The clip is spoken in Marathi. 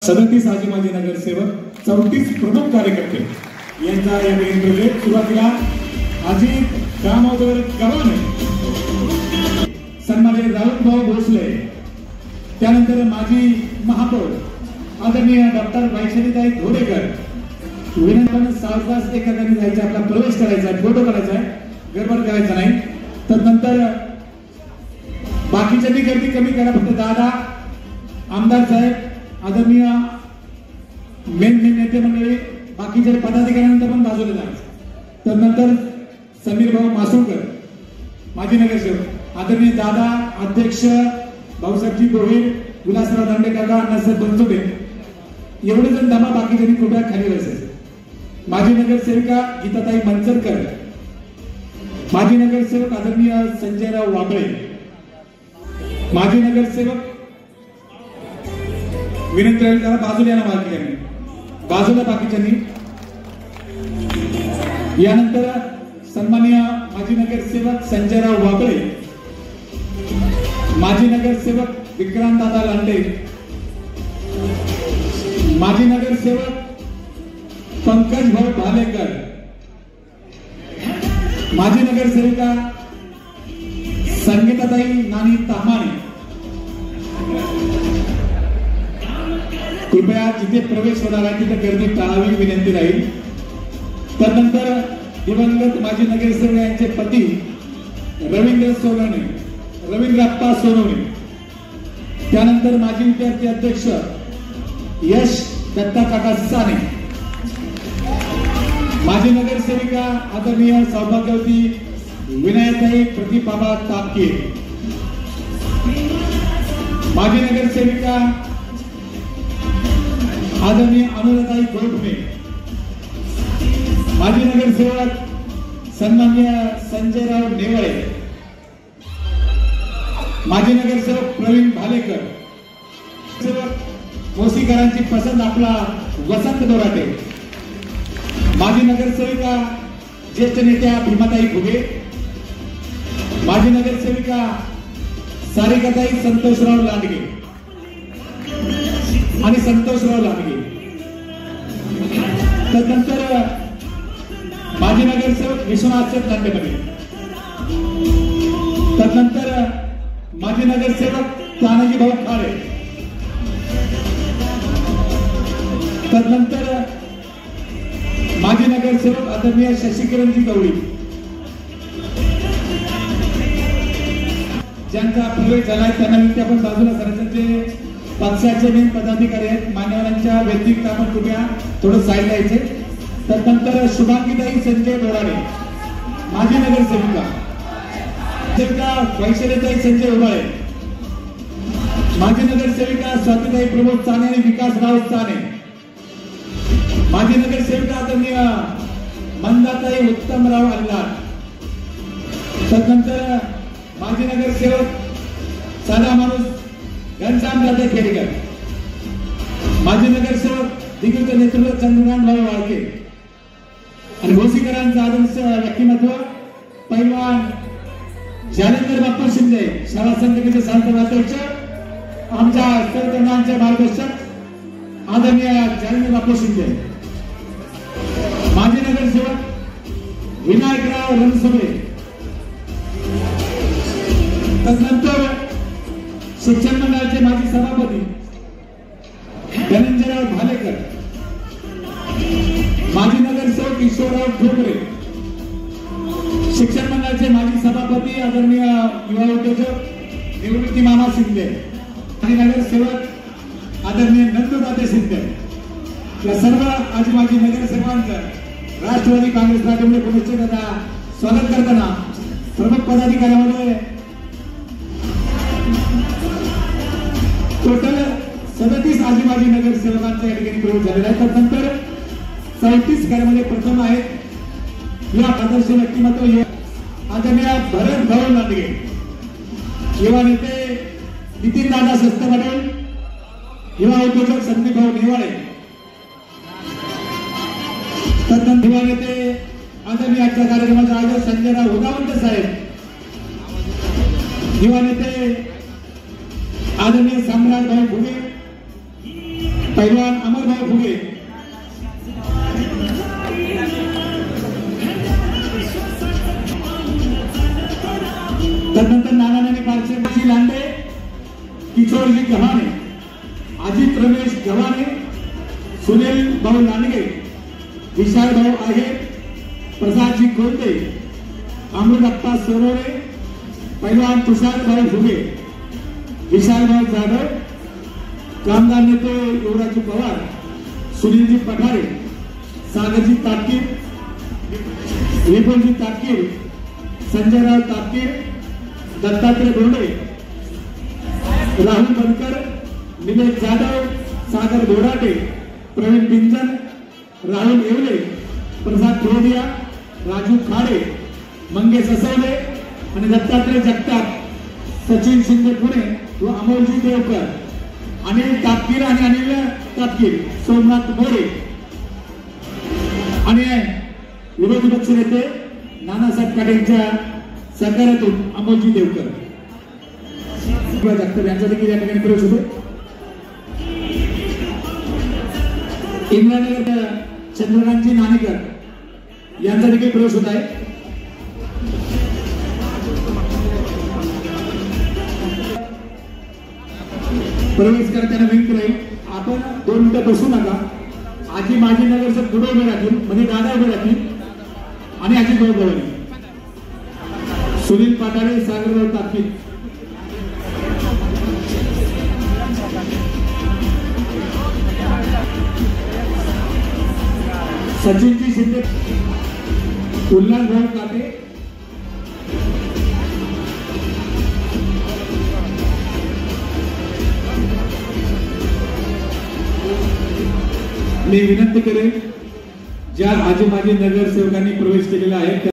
37 आजी माजी नगरसेवक 34 प्रमुख कार्यकर्ते यांचा या ठिकाणी सुरुवातीला अजित दामोदर गव्हाणे, सन्माननीय राऊतभाऊ भोसले, त्यानंतर माजी महापौर आदरणीय डॉक्टर वैशालीताई धोडेकर, विनंती सावकाश एखाद्याने जायचं, आपला प्रवेश करायचा, फोटो करायचा आहे, गडबड करायचा नाही. तदनंतर बाकीच्यांनी गर्दी कमी करा, फक्त दादा आमदार साहेब, आदरणीय मेन नेते मंडळी, बाकीच्या पदाधिकाऱ्यांनंतर पण बाजूला जा. तदनंतर समीर भाऊ मासुळकर माजी नगरसेवक, आदरणीय दादा अध्यक्ष भाऊसाहेबजी गोहिल, विलासराव दांडेकाका, अण्णासाहेब बनसोडे, एवढे जण दमा, बाकीच्यांनी कृपया खाली बसायचे. माजी नगरसेविका गीताताई मंचरकर, माजी नगरसेवक आदरणीय संजयराव वाबळे, माजी नगरसेवक विनंती आहे जरा बाजूला या ना, मालकीयांनी बाजूला, बाकीच्यांनी. यानंतर सन्माननीय माजी नगरसेवक संजयराव वाबळे, माजी नगरसेवक विक्रांत दादा लांडे, माजी नगरसेवक पंकज भाऊ भालेकर, माजी नगरसेविका संगीताताई नानी तामाणे. कृपया जिथे प्रवेश होणार आहे तिथे गर्दी टाळावी विनंती राहील. त्यानंतर दिवंगत माजी नगरसेवक यांचे पती रवींद्र सोनवणे, रवींद्रप्पा सोनवणे, त्यानंतर माजी विद्यार्थी अध्यक्ष यश दत्ता काका साने, माजी नगरसेविका आदरणीय सौभाग्यवती विनायताई प्रतिभाबा तापके, माजी नगरसेविका आदरणीय अनुराताई गोरखणे, माजी नगरसेवक सन्माननीय संजयराव नेवळे, माजी नगरसेवक प्रवीण भालेकर, सेवक मोसीकरांची पसंत आपला वसंत दोराटे, माजी नगरसेविका ज्येष्ठ नेत्या भीमाताई घुगे, माजी नगरसेविका सारिकाताई संतोषराव लांडगे आणि संतोषराव लांडगे. तदनंतर माजी नगरसेवक विश्वनाथ लांडेपणे, तदनंतर माजी नगरसेवक तानाजी भाऊ खारे, तदनंतर माजी नगरसेवक आदरणीय शशिकिरणजी गवळी, ज्यांचा प्रवेश झालाय त्यांना मी आपण बाजूला करायचं. जे पक्षाचे मेन पदाधिकारी आहेत मान्यवरांच्या व्यतिरिक्त आपण कृपया थोडं साईड द्यायचे. त्यानंतर शुभांगीताई संजय बोराडे, माजी नगरसेविका, वैशालीताई संजय उबाळे, माजी नगरसेविका स्वातीताई प्रमोद चाने आणि विकासराव चाने, माजी नगरसेविका आदरणीय मंदाताई उत्तमराव अल्लाड, त्यानंतर माजी नगरसेवक साधा माणूस घनश्याम दादा खेडेकर, माजी नगरसेवक दिग्गज नेतृत्व चंद्रकांत भाऊ वाळके आणि भोसीकरांचं आदर्श व्यक्तिमत्व पैलवान जालेंद्र बाप्पा शिंदे, शाळा संघटनेचे संस्थापक अध्यक्ष, आमच्या सर्वजणांचे मार्गदर्शक आदरणीय जालेंद्र बाप्पा शिंदे, माजी नगरसेवक विनायकराव रणसुभे, तदनंतर शिक्षण मंडळाचे माजी सभापती धनंजयराव भालेकर, माजी नगरसेवक ईश्वरराव ठोकरे, शिक्षण मंडळाचे माजी सभापती आदरणीय युवा उद्योजक निवृत्ती मामा शिंदे, माजी नगरसेवक आदरणीय नंदुदाते शिंदे. या सर्व आजी माजी नगरसेवकांचं राष्ट्रवादी काँग्रेस पार्टीमध्ये पुनश्च स्वागत करताना प्रमुख पदाधिकाऱ्यांमध्ये टोटल 37 आजी माजी नगरसेवकांचा या ठिकाणी प्रवेश झालेला आहे. त्यानंतर 34 कार्यामध्ये प्रथम आहेत या आदर्श व्यक्तिमत्व आदरणीय भरत भाऊ लांडगे, युवा नेते नितीन दादा सस्त पटेल, युवा उद्योजक संदीप भाऊ नेवाळे, तदनंतर युवा नेते आदरणीय आजच्या कार्यक्रमाचे आयोजक संजयराव उदावंत साहेब, युवा नेते आदरणीय सम्राट भाऊ भुगे, पैलवान अमरभाऊ फुगे, त्यानंतर नानानानी पारशेची लांडे, किशोरजी गव्हाणे, अजित रमेश गव्हाणे, सुनील भाऊ लांडगे, विशाल भाऊ आहे, प्रसादजी कोंते, अमृतप्पा सोनवणे, पैलवान तुषार भाऊ फुगे, विशाल भाऊ जाधव, कामगार नेते युवराजी पवार, सुनीलजी पठारे, सागरजी तापकीर, विपुलजी तापकीर, संजयराव तापकीर, दत्तात्रय बोर्डे, राहुल बनकर, निलेश जाधव, सागर बोराटे, प्रवीण पिंजन, राहुल येवले, प्रसाद थोरडिया, राजू खाडे, मंगेश असवले आणि दत्तात्रय जगताप, सचिन शिंदे पुणे व अमोलजी देवकर, अनिल तापकीर आणि अनिल तापकीर, सोमनाथ मोरे आणि विरोधी पक्ष नेते नानासाहेब काटेंच्या सहकार्यातून अमोलजी देवकर जगताप यांचा देखील या ठिकाणी प्रवेश होतो. इंद्रानगर चंद्रकांतजी नाणेकर यांचा देखील प्रवेश होत आहे. प्रवेश करताना विनंती राहील, आपण 2 मिनिटं बसू नका. आजी माजी नगरचे पुढे उभे राहतील, म्हणजे दादा उभे राहतील आणि आजी भाऊ गवळी, सुनील पाटाळे, सागरराव तापकीर, सचिनजी शिंदे, उल्हास भाऊ काटे, मी विनंती करेन ज्या आजी माजी नगरसेवकांनी प्रवेश केलेला आहे